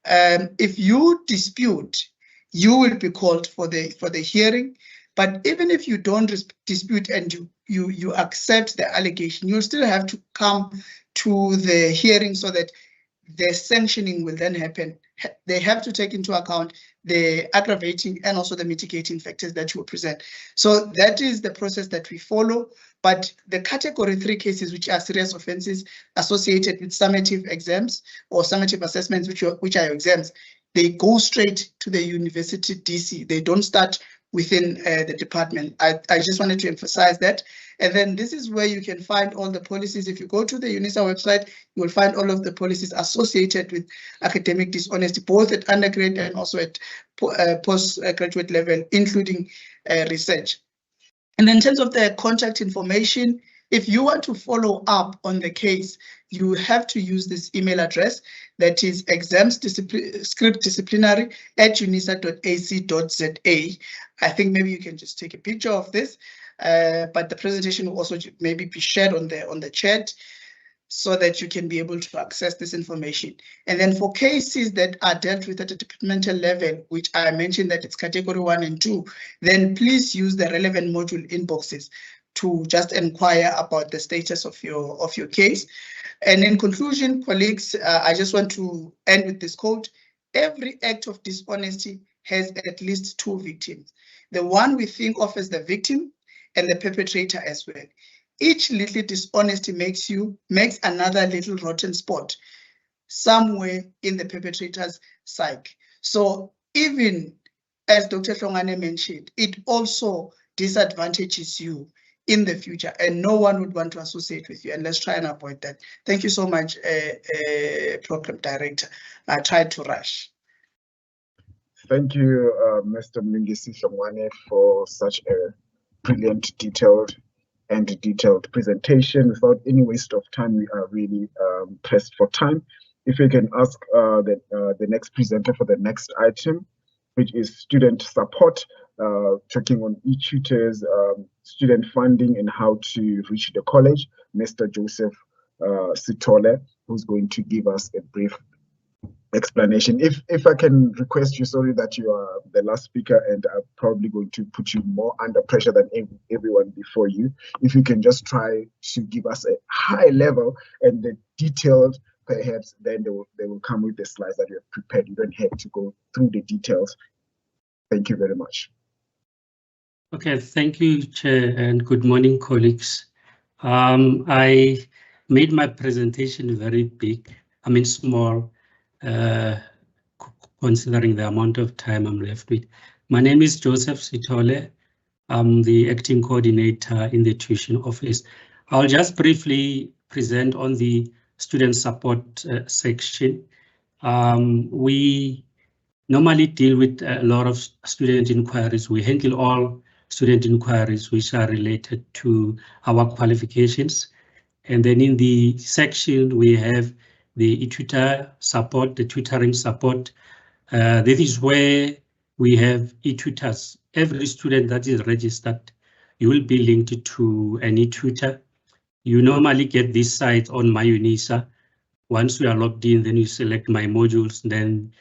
If you dispute, you will be called for the hearing. But even if you don't dispute and you accept the allegation, you'll still have to come to the hearing so that the sanctioning will then happen. They have to take into account the aggravating and also the mitigating factors that you present. So that is the process that we follow. But the category 3 cases, which are serious offenses associated with summative exams or summative assessments, which are exams, they go straight to the university DC. They don't start within the department. I just wanted to emphasize that. And then this is where you can find all the policies. If you go to the UNISA website, you will find all of the policies associated with academic dishonesty, both at undergrad and also at postgraduate level, including research. And then in terms of the contact information, if you want to follow up on the case, you have to use this email address, that is examscriptdisciplinary@unisa.ac.za. I think maybe you can just take a picture of this, but the presentation will also maybe be shared on the chat so that you can be able to access this information. And then for cases that are dealt with at a departmental level, which I mentioned that it's category 1 and 2, then please use the relevant module inboxes. to just inquire about the status of your case. And in conclusion, colleagues, I just want to end with this quote. Every act of dishonesty has at least two victims. The one we think of as the victim and the perpetrator as well. Each little dishonesty makes another little rotten spot somewhere in the perpetrator's psyche. So even as Dr. Hlongane mentioned, it also disadvantages you in the future, and no one would want to associate with you, and let's try and avoid that. Thank you so much, Program Director. I tried to rush. Thank you, Mr. Mlungisi Hlongane, for such a brilliant, detailed presentation. Without any waste of time, we are really pressed for time. If we can ask the next presenter for the next item, which is student support, checking on e-tutors, student funding, and how to reach the college, Mr. Joseph Sithole, who's going to give us a brief explanation. If I can request you, sorry that you are the last speaker and I'm probably going to put you more under pressure than everyone before you. If you can just try to give us a high level and the detailed, perhaps then they will come with the slides that you have prepared. You don't have to go through the details. Thank you very much. Okay, thank you, Chair, and good morning, colleagues. I made my presentation very big, small, considering the amount of time I'm left with. My name is Joseph Sithole. I'm the acting coordinator in the tuition office. I'll just briefly present on the student support section. We normally deal with a lot of student inquiries. We handle all student inquiries which are related to our qualifications. And then in the section, we have the e-tutor support, the tutoring support. This is where we have e-tutors. Every student that is registered, you will be linked to an e-tutor. You normally get this site on MyUNISA. Once you are logged in, then you select My Modules. Then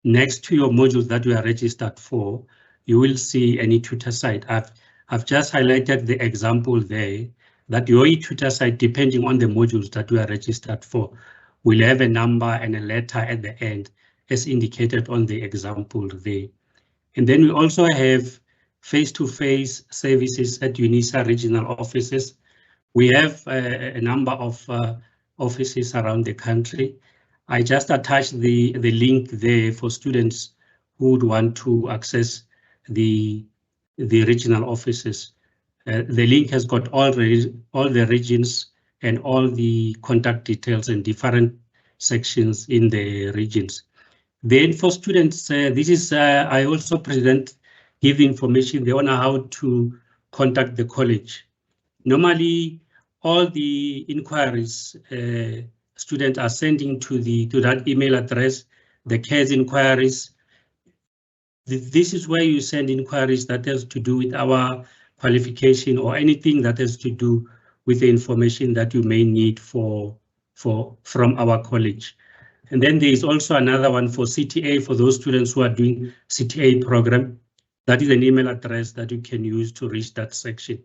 next to your modules that you are registered for, you will see an e-tutor site. I've just highlighted the example there that your e-tutor site, depending on the modules that you are registered for, will have a number and a letter at the end, as indicated on the example there. And then we also have face-to-face services at UNISA regional offices. We have a number of offices around the country. I just attached the link there for students who would want to access the regional offices. The link has got all the regions and all the contact details and different sections in the regions. Then for students, this is I also give information on how to contact the college. Normally, all the inquiries students are sending to that email address, the CARES inquiries. This is where you send inquiries that has to do with our qualification or anything that has to do with the information that you may need from our college. And then there is also another one for CTA, for those students who are doing CTA program. That is an email address that you can use to reach that section.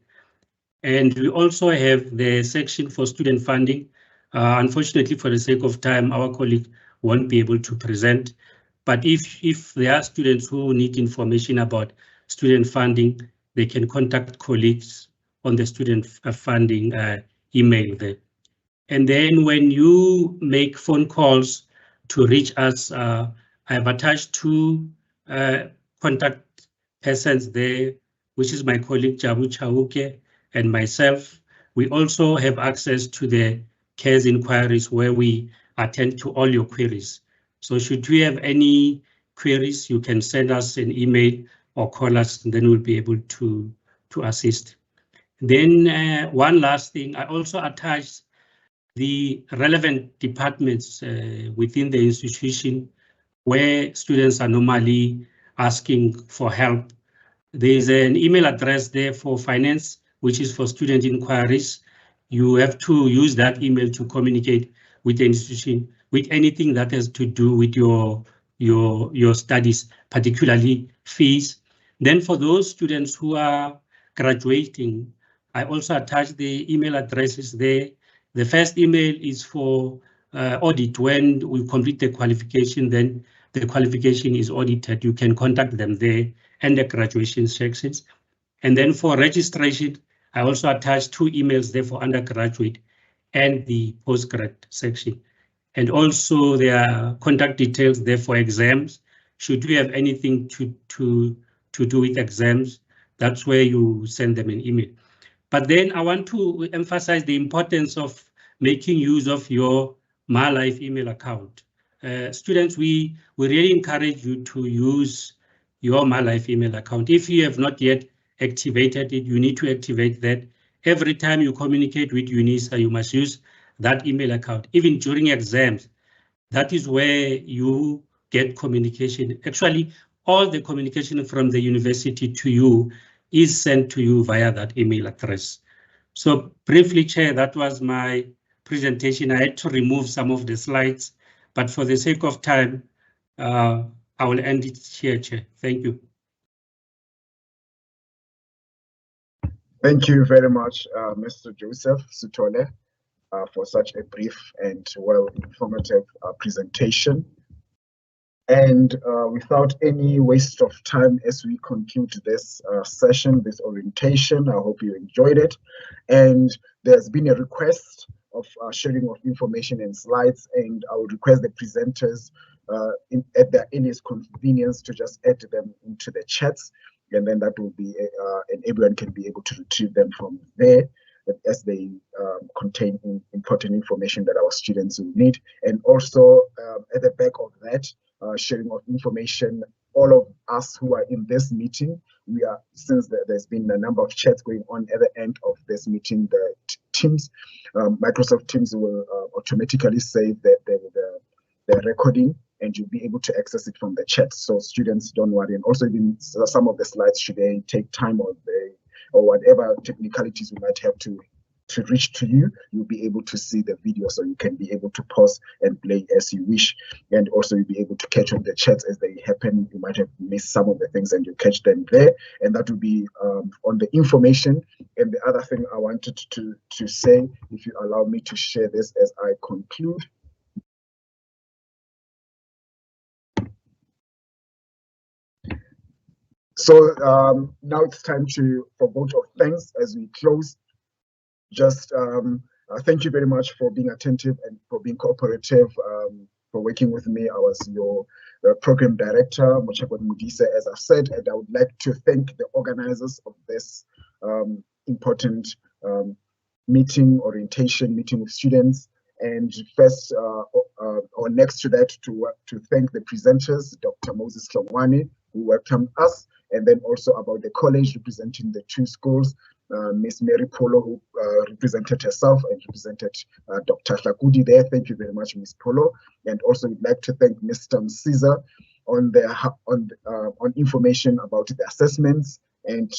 And we also have the section for student funding. Unfortunately, for the sake of time, our colleague won't be able to present. But if there are students who need information about student funding, they can contact colleagues on the student funding email there. And then when you make phone calls to reach us, I have attached two contact persons there, which is my colleague Jabu Chauke and myself. We also have access to the CARES inquiries where we attend to all your queries. So should you have any queries, you can send us an email or call us, and then we'll be able to assist. Then one last thing, I also attached the relevant departments within the institution where students are normally asking for help. There's an email address there for finance, which is for student inquiries. You have to use that email to communicate with the institution with anything that has to do with your studies, particularly fees. Then for those students who are graduating, I also attached the email addresses there. The first email is for audit. When we complete the qualification, then the qualification is audited. You can contact them there and the graduation sections. And then for registration, I also attached 2 emails there for undergraduate and the postgrad section. And also there are contact details there for exams. Should you have anything to do with exams, that's where you send them an email. But then I want to emphasize the importance of making use of your MyLife email account. Students, we really encourage you to use your MyLife email account. If you have not yet activated it, you need to activate that. Every time you communicate with UNISA, you must use that email account. Even during exams, that is where you get communication. Actually, all the communication from the university to you is sent to you via that email address. So briefly, Chair, that was my presentation. I had to remove some of the slides, but for the sake of time, I will end it here, Chair. Thank you. Thank you very much, Mr. Joseph Sithole, for such a brief and well informative presentation. And without any waste of time, as we conclude this session, this orientation, I hope you enjoyed it. And there's been a request of sharing of information and slides, and I would request the presenters at their earliest convenience to just add them into the chats, and then that will be, and everyone can be able to retrieve them from there as they contain important information that our students will need. And also at the back of that, sharing of information, all of us who are in this meeting, we are, since there's been a number of chats going on at the end of this meeting, the Teams, Microsoft Teams will automatically save the recording, and you'll be able to access it from the chat. So students, don't worry. And also, even some of the slides, should they take time or whatever technicalities we might have to reach to you, you'll be able to see the video, so you can be able to pause and play as you wish. And also you'll be able to catch on the chats as they happen. You might have missed some of the things and you catch them there, and that will be on the information. And the other thing I wanted to say, if you allow me to share this as I conclude. So now it's time for vote of thanks as we close. Just thank you very much for being attentive and for being cooperative, for working with me. I was your program director, Mochakwa Mudisa, as I've said, and I would like to thank the organizers of this important orientation meeting with students. And first, or next to that, to thank the presenters, Dr. Moses Hlongwane, who welcomed us, and then also about the college representing the 2 schools, Miss Mary Polo, who represented herself and represented Dr. Hlakudi there. Thank you very much, Miss Polo. And also we'd like to thank Mr. Msiza on information about the assessments. And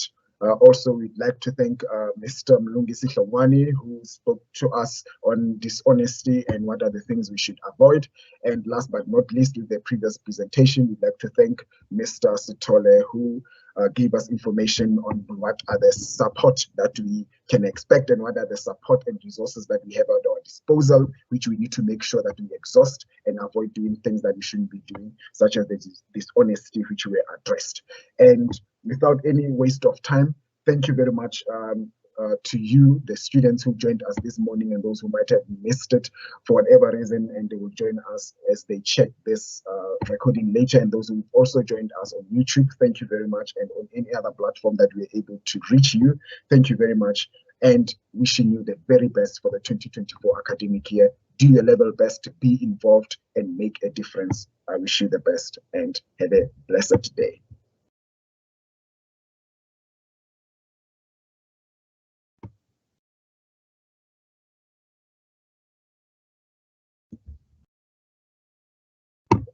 also we'd like to thank Mr. Mlungisi Hlongwane, who spoke to us on dishonesty and what are the things we should avoid. And last but not least, with the previous presentation, we'd like to thank Mr. Sithole, who gave us information on what are the support that we can expect and what are the support and resources that we have at our disposal, which we need to make sure that we exhaust and avoid doing things that we shouldn't be doing, such as the dishonesty which were addressed. And without any waste of time, thank you very much to you, the students who joined us this morning, and those who might have missed it for whatever reason, and they will join us as they check this recording later, and those who also joined us on YouTube, thank you very much, and on any other platform that we're able to reach you, thank you very much, and wishing you the very best for the 2024 academic year. Do your level best to be involved and make a difference. I wish you the best and have a blessed day.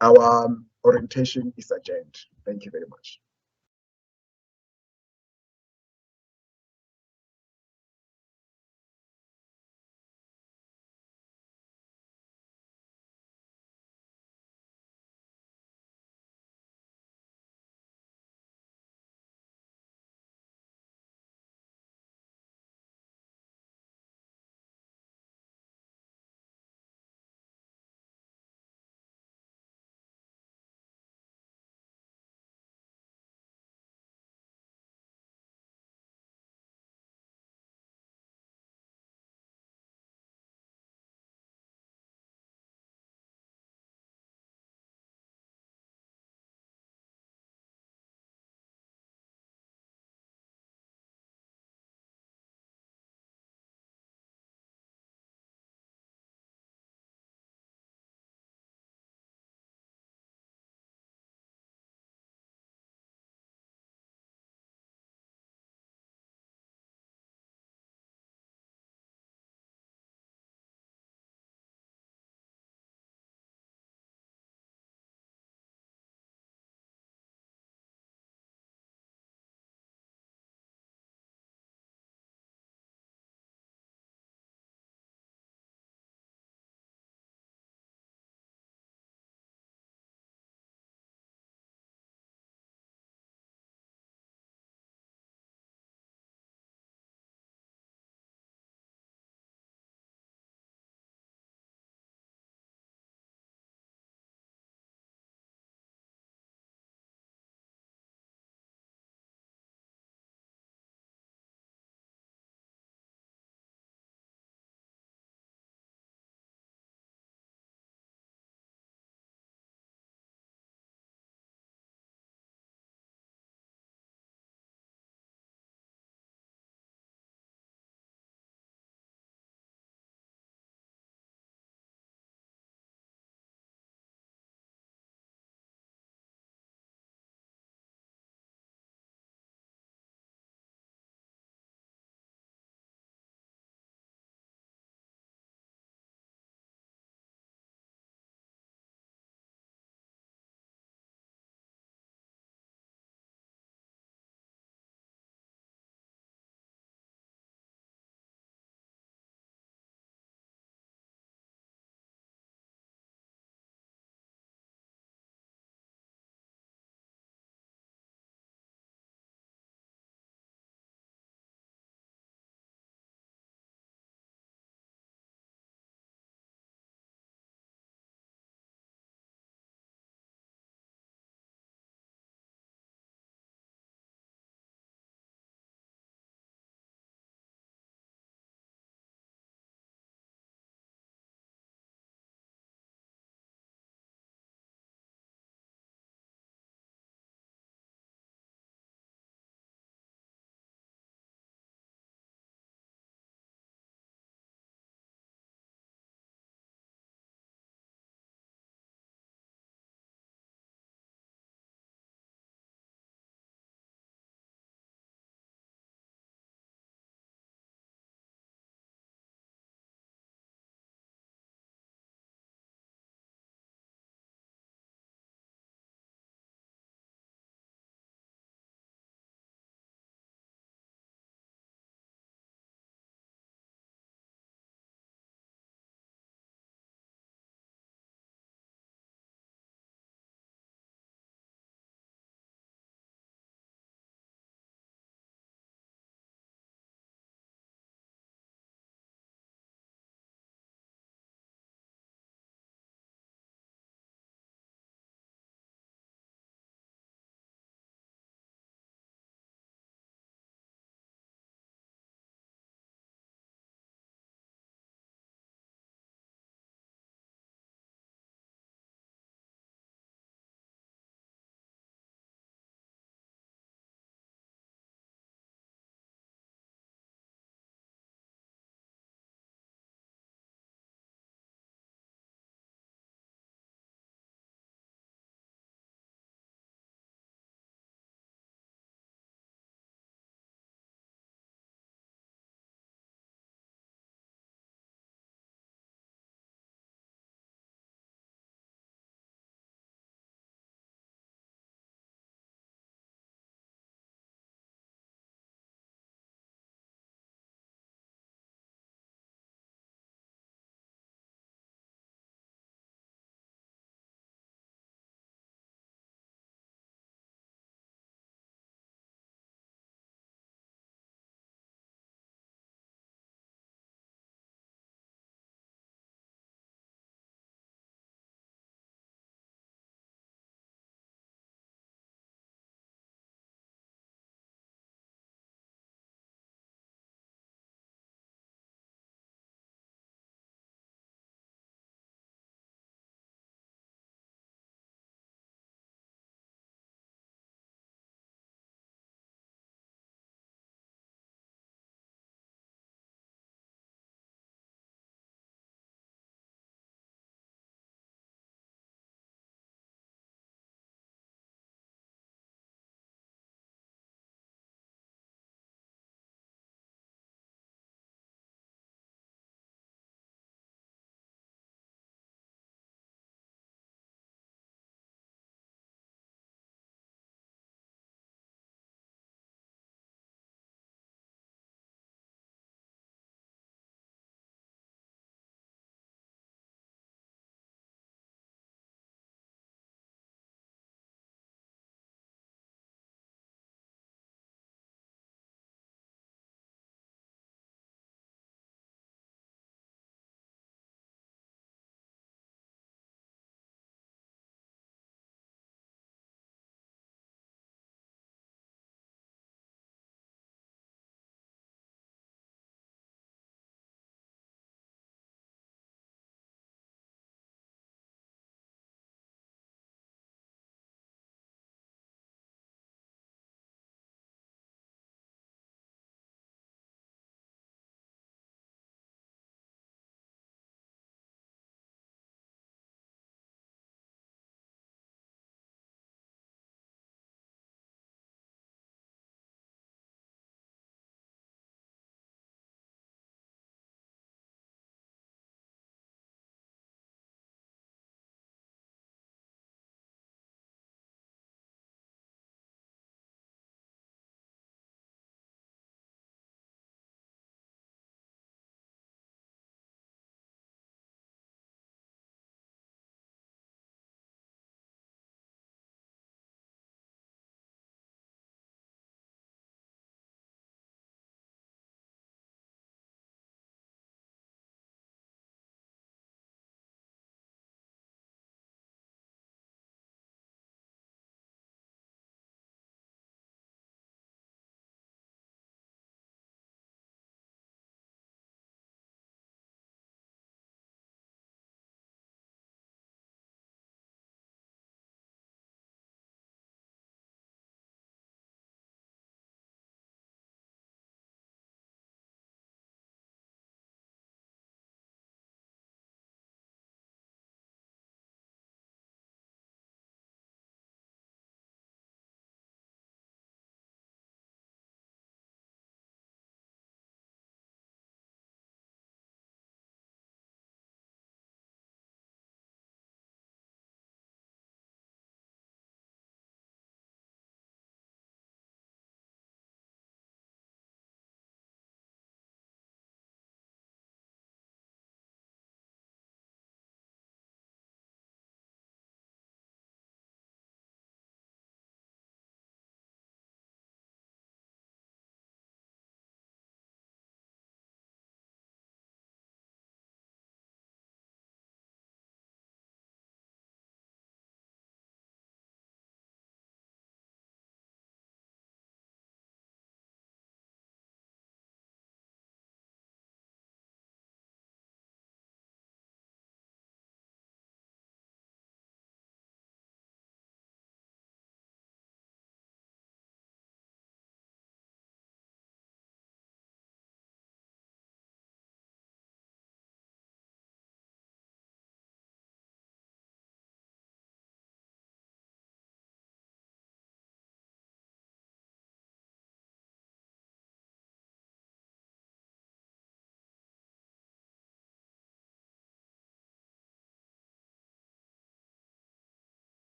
Our orientation is adjourned. Thank you very much.